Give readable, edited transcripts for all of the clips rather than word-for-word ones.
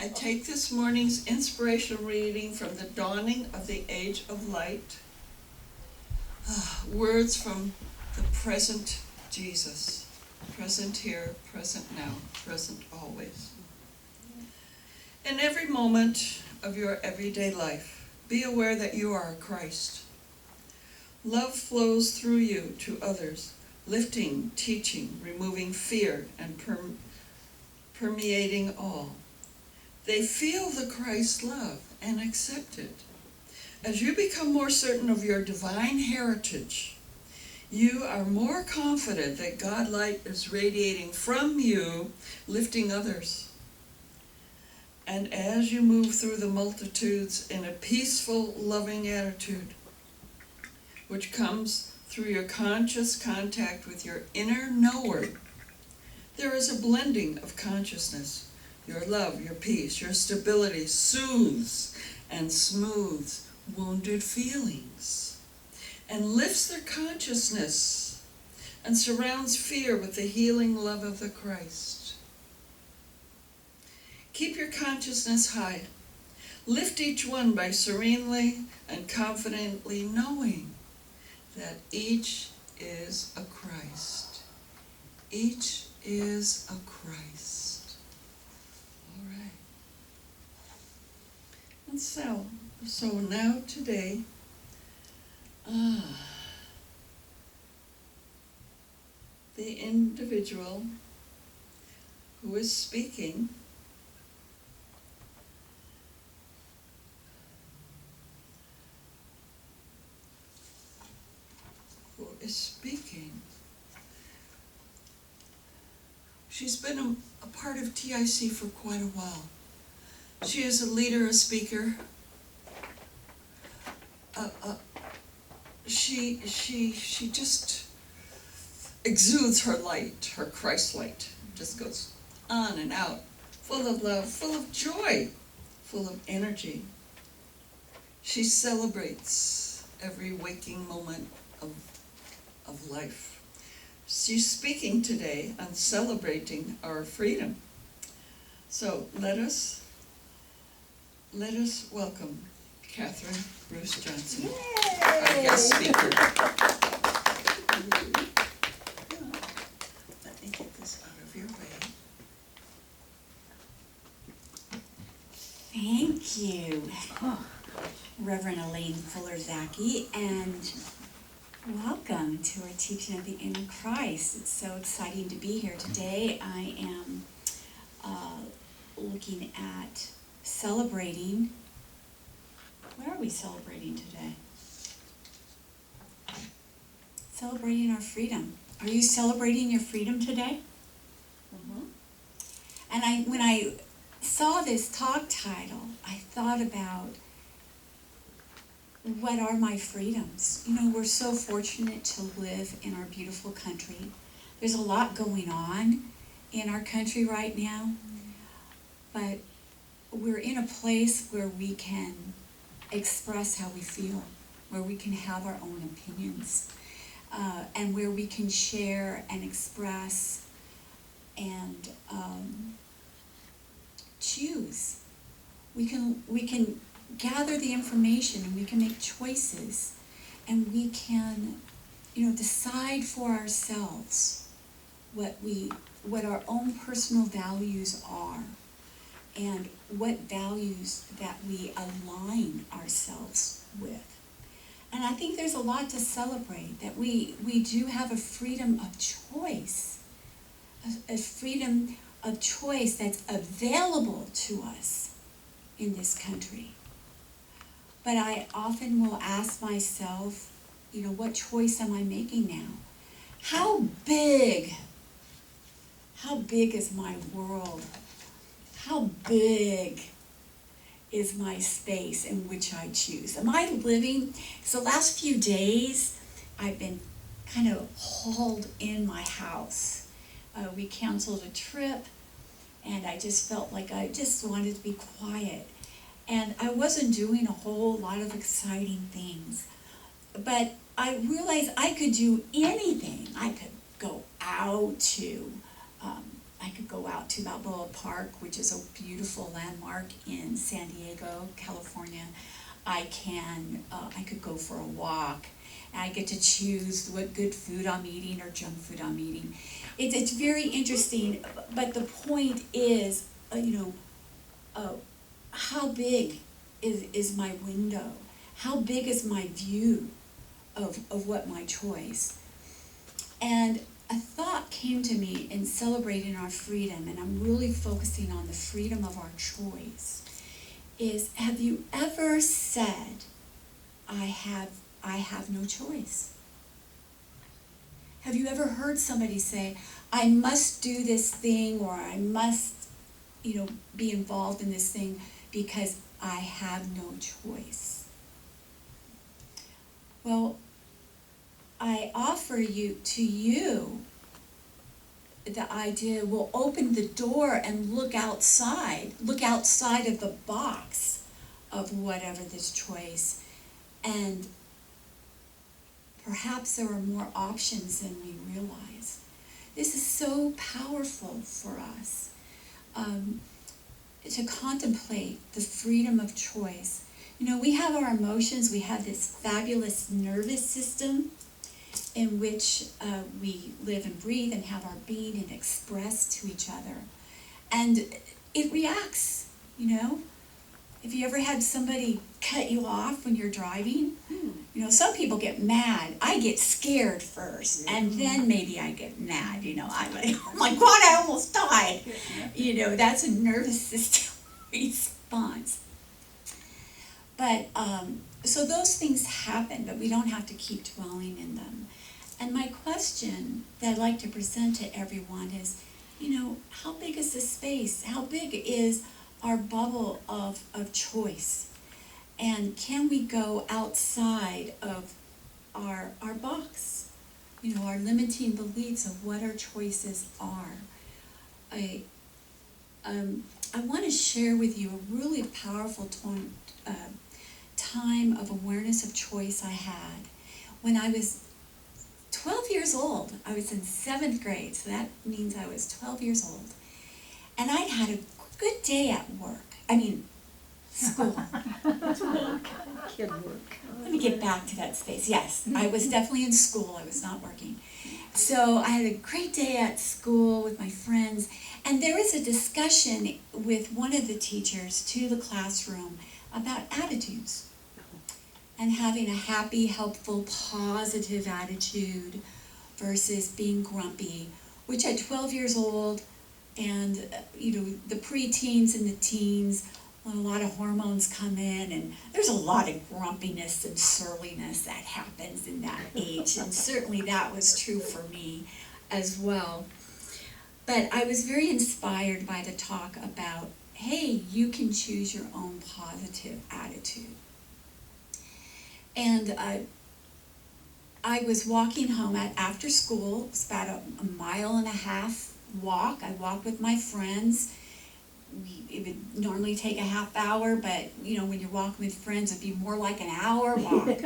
I take this morning's inspirational reading from the dawning of the age of light. Words from the present Jesus. Present here, present now, present always. In every moment of your everyday life, be aware that you are Christ. Love flows through you to others, lifting, teaching, removing fear, and permeating all. They feel the Christ love and accept it. As you become more certain of your divine heritage, you are more confident that God light is radiating from you, lifting others. And as you move through the multitudes in a peaceful, loving attitude, which comes through your conscious contact with your inner knower, there is a blending of consciousness. Your love, your peace, your stability soothes and smooths wounded feelings and lifts their consciousness and surrounds fear with the healing love of the Christ. Keep your consciousness high. Lift each one by serenely and confidently knowing that each is a Christ. Each is a Christ. All right. And so now today, the individual who is speaking she's been a part of TIC for quite a while. She is a leader, a speaker. She just exudes her light, her Christ light. Just goes on and out, full of love, full of joy, full of energy. She celebrates every waking moment of life. She's speaking today on celebrating our freedom. So let us welcome Cathryne Bruce Johnson, Yay! our guest speaker. Let me get this out of your way. Thank you, Reverend Elaine Fuller-Zachey, and welcome to our teaching of the Inner Christ. It's so exciting to be here today. I am looking at celebrating. What are we celebrating today? Celebrating our freedom. Are you celebrating your freedom today? Mm-hmm. And when I saw this talk title, I thought about what are my freedoms? You know, we're so fortunate to live in our beautiful country. There's a lot going on in our country right now, but we're in a place where we can express how we feel, where we can have our own opinions, and where we can share and express and choose. We can gather the information and we can make choices and we can, decide for ourselves what our own personal values are and what values that we align ourselves with. And I think there's a lot to celebrate, that we do have a freedom of choice, a freedom of choice that's available to us in this country. But I often will ask myself, what choice am I making now? How big is my world? How big is my space in which I choose? Am I living? So the last few days, I've been kind of hauled in my house. We canceled a trip, and I just felt like I just wanted to be quiet. And I wasn't doing a whole lot of exciting things. But I realized I could do anything. I could go out to I could go out to Balboa Park, which is a beautiful landmark in San Diego, California. I could go for a walk. I get to choose what good food I'm eating or junk food I'm eating. It's very interesting, but the point is, how big is my window? How big is my view of what my choice? And a thought came to me in celebrating our freedom, and I'm really focusing on the freedom of our choice, is, have you ever said, I have no choice? Have you ever heard somebody say, I must do this thing, or I must, be involved in this thing because I have no choice? Well, I offer to you the idea, we'll open the door and look outside of the box of whatever this choice, and perhaps there are more options than we realize. This is so powerful for us, to contemplate the freedom of choice. We have our emotions, we have this fabulous nervous system in which we live and breathe and have our being and express to each other. And it reacts, If you ever had somebody cut you off when you're driving, some people get mad. I get scared first, and then maybe I get mad, I'm like, oh my God, I almost died. That's a nervous system response. But, so those things happen, but we don't have to keep dwelling in them. And my question that I'd like to present to everyone is, how big is this space? How big is our bubble of choice? And can we go outside of our box? Our limiting beliefs of what our choices are. I want to share with you a really powerful time of awareness of choice I had when I was 12 years old. I was in 7th grade, so that means I was 12 years old. And I'd had a good day at work. School. Kid work. Let me get back to that space. Yes, I was definitely in school. I was not working. So I had a great day at school with my friends, and there was a discussion with one of the teachers to the classroom about attitudes and having a happy, helpful, positive attitude versus being grumpy, which at 12 years old and, the preteens and the teens, when a lot of hormones come in, and there's a lot of grumpiness and surliness that happens in that age, and certainly that was true for me as well. But I was very inspired by the talk about, hey, you can choose your own positive attitude. And I was walking home after school. It was about a mile and a half walk. I walked with my friends. It would normally take a half hour, but when you're walking with friends, it'd be more like an hour walk.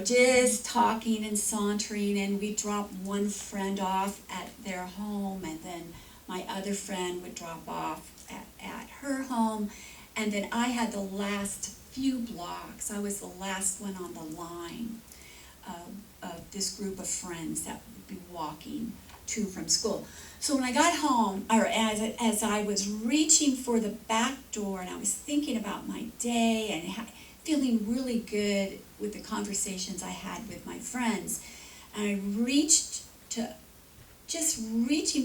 Just talking and sauntering, and we'd drop one friend off at their home, and then my other friend would drop off at her home, and then I had the last few blocks. I was the last one on the line of this group of friends that would be walking to from school. So when I got home, or as I was reaching for the back door and I was thinking about my day and feeling really good with the conversations I had with my friends, and I reaching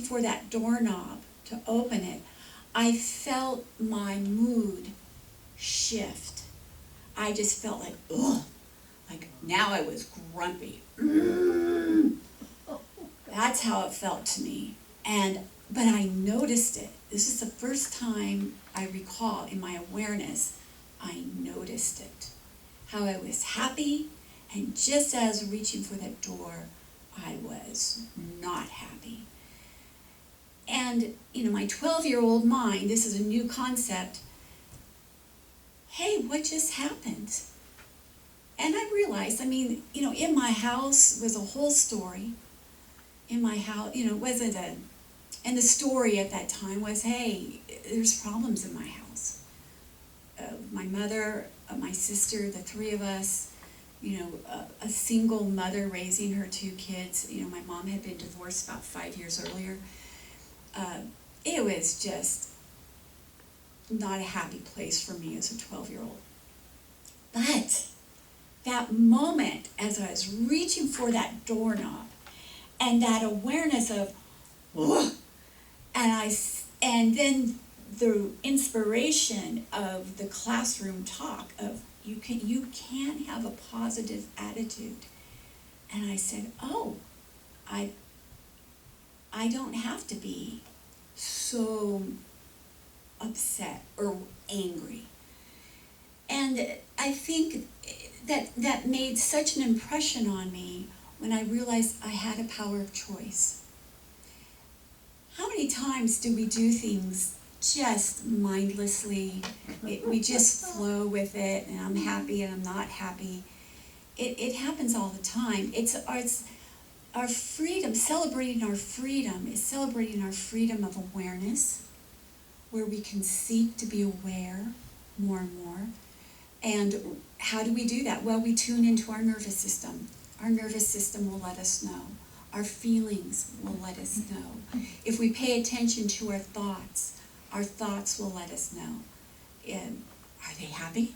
for that doorknob to open it, I felt my mood shift. I just felt like, ugh, like now I was grumpy. That's how it felt to me. But I noticed it. This is the first time I recall in my awareness, I noticed it. How I was happy, and just as reaching for that door, I was not happy. And, my 12-year-old mind, this is a new concept. Hey, what just happened? And I realized, in my house was a whole story. In my house, it wasn't And the story at that time was, hey, there's problems in my house. My mother, my sister, the three of us, a single mother raising her two kids. My mom had been divorced about 5 years earlier. It was just not a happy place for me as a 12-year-old. But that moment, as I was reaching for that doorknob, and that awareness of, ugh, and then the inspiration of the classroom talk of you can have a positive attitude. And I said, oh, I don't have to be so upset or angry. And I think that made such an impression on me when I realized I had a power of choice. How many times do we do things just mindlessly? We just flow with it, and I'm happy and I'm not happy. It happens all the time. It's our freedom. Celebrating our freedom is celebrating our freedom of awareness, where we can seek to be aware more and more. And how do we do that? Well, we tune into our nervous system. Our nervous system will let us know. Our feelings will let us know. If we pay attention to our thoughts will let us know. Are they happy?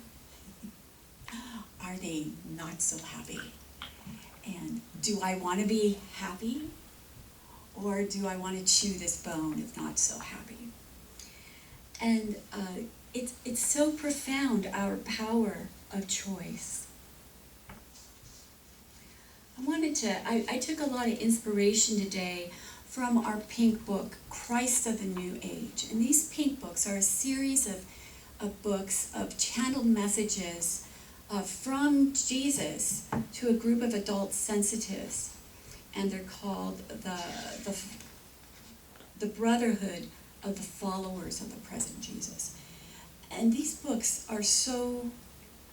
Are they not so happy? And do I want to be happy? Or do I want to chew this bone if not so happy? And it's so profound, our power of choice. I took a lot of inspiration today from our pink book, Christ of the New Age. And these pink books are a series of books of channeled messages from Jesus to a group of adult sensitives. And they're called the Brotherhood of the Followers of the Present Jesus. And these books are so,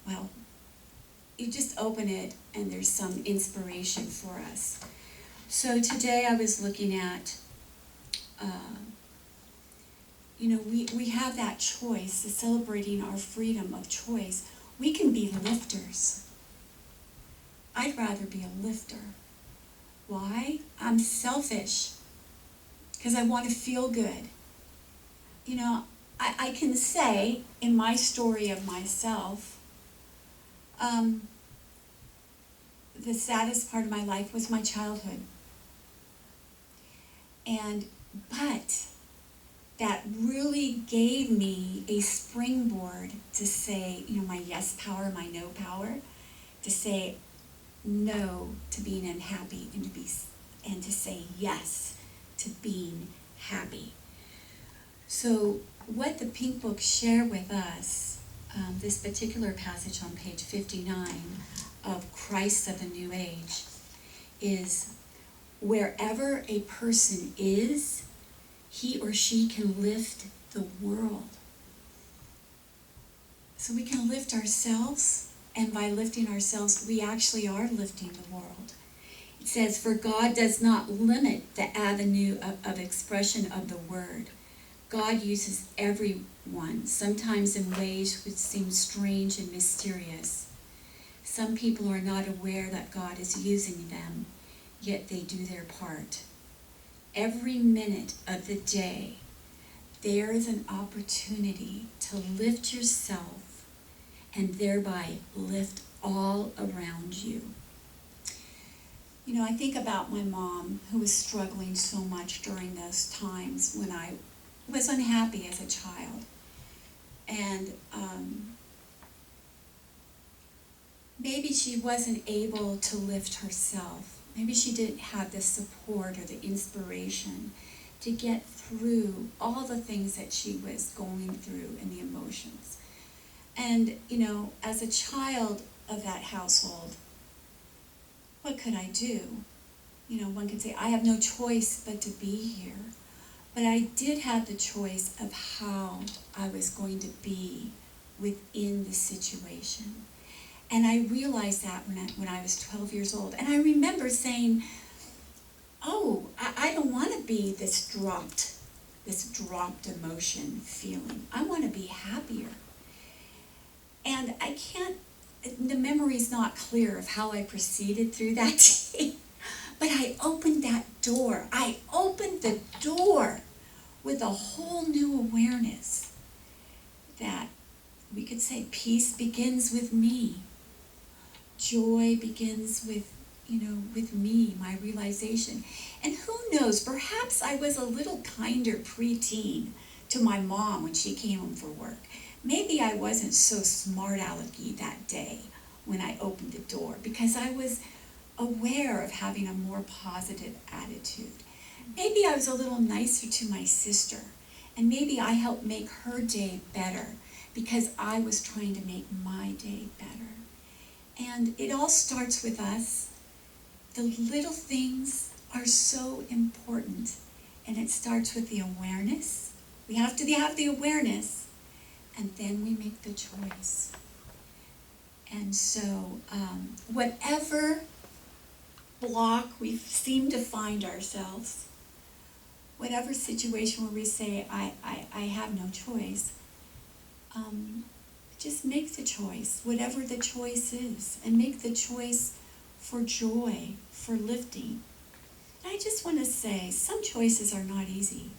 well, you just open it and there's some inspiration for us. So today I was looking at, we have that choice, the celebrating our freedom of choice. We can be lifters. I'd rather be a lifter. Why? I'm selfish because I want to feel good. I can say in my story of myself, the saddest part of my life was my childhood. But that really gave me a springboard to say, my yes power, my no power, to say no to being unhappy and to say yes to being happy. So what the pink books share with us, this particular passage on page 59 of Christ of the New Age, is wherever a person is, he or she can lift the world. So we can lift ourselves, and by lifting ourselves, we actually are lifting the world. It says, for God does not limit the avenue of expression of the word. God uses everyone, sometimes in ways which seem strange and mysterious. Some people are not aware that God is using them, yet they do their part. Every minute of the day, there is an opportunity to lift yourself and thereby lift all around you. I think about my mom, who was struggling so much during those times when I was unhappy as a child. And maybe she wasn't able to lift herself. Maybe she didn't have the support or the inspiration to get through all the things that she was going through and the emotions. And, as a child of that household, what could I do? One could say, I have no choice but to be here. But I did have the choice of how I was going to be within the situation. And I realized that when I was 12 years old. And I remember saying, oh, I don't want to be this dropped emotion feeling. I want to be happier. And I can't, the memory's not clear of how I proceeded through that day, but I opened that door. I opened the door with a whole new awareness that we could say peace begins with me. Joy begins with, with me, my realization. And who knows, perhaps I was a little kinder preteen to my mom when she came home from work. Maybe I wasn't so smart-alecky that day when I opened the door because I was aware of having a more positive attitude. Maybe I was a little nicer to my sister, and maybe I helped make her day better because I was trying to make my day better. And it all starts with us. The little things are so important, and it starts with the awareness. We have to have the awareness, and then we make the choice. And so whatever block we seem to find ourselves, whatever situation where we say, I have no choice, just make the choice, whatever the choice is, and make the choice for joy, for lifting. And I just want to say, some choices are not easy.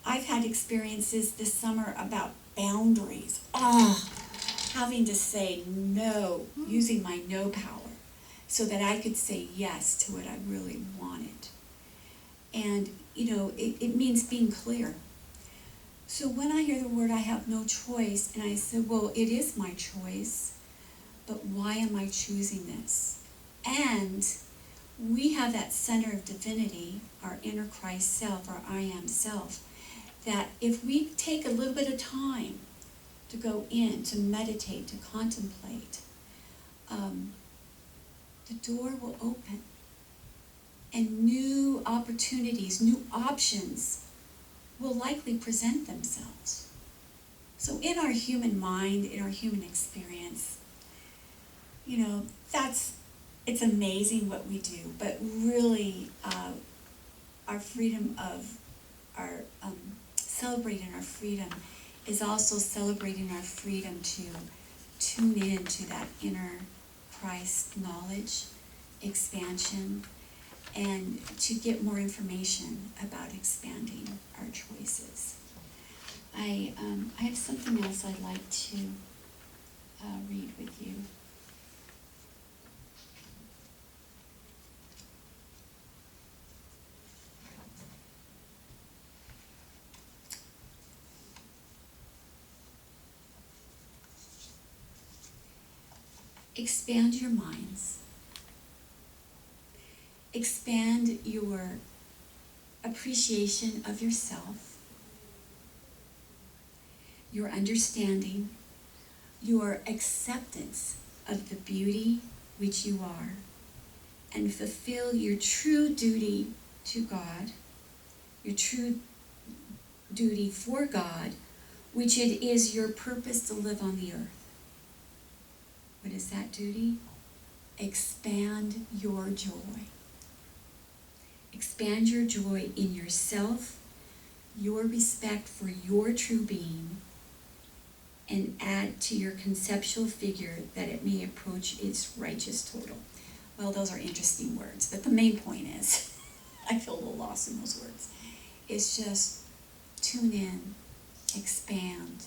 I've had experiences this summer about boundaries. Having to say no, using my no power, so that I could say yes to what I really wanted. And, it means being clear. So when I hear the word I have no choice, and I said, well, it is my choice, but why am I choosing this? And we have that center of divinity, our inner Christ self, our I am self, that if we take a little bit of time to go in, to meditate, to contemplate, the door will open, and new opportunities, new options will likely present themselves. So in our human mind, in our human experience, it's amazing what we do, but really our freedom of our celebrating our freedom is also celebrating our freedom to tune in to that inner Christ knowledge, expansion, and to get more information about expanding our choices. I have something else I'd like to read with you. Expand your minds. Expand your appreciation of yourself, your understanding, your acceptance of the beauty which you are, and fulfill your true duty to God, your true duty for God, which it is your purpose to live on the earth. What is that duty? Expand your joy. Expand your joy in yourself, your respect for your true being, and add to your conceptual figure that it may approach its righteous total. Well, those are interesting words, but the main point is, I feel a little lost in those words, is just tune in, expand,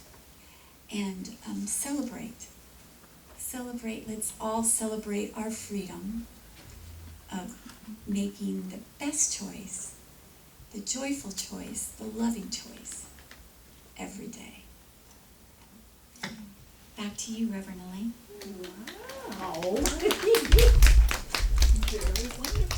and celebrate. Let's all celebrate our freedom of making the best choice, the joyful choice, the loving choice every day. Back to you, Reverend Elaine. Wow. Very wonderful.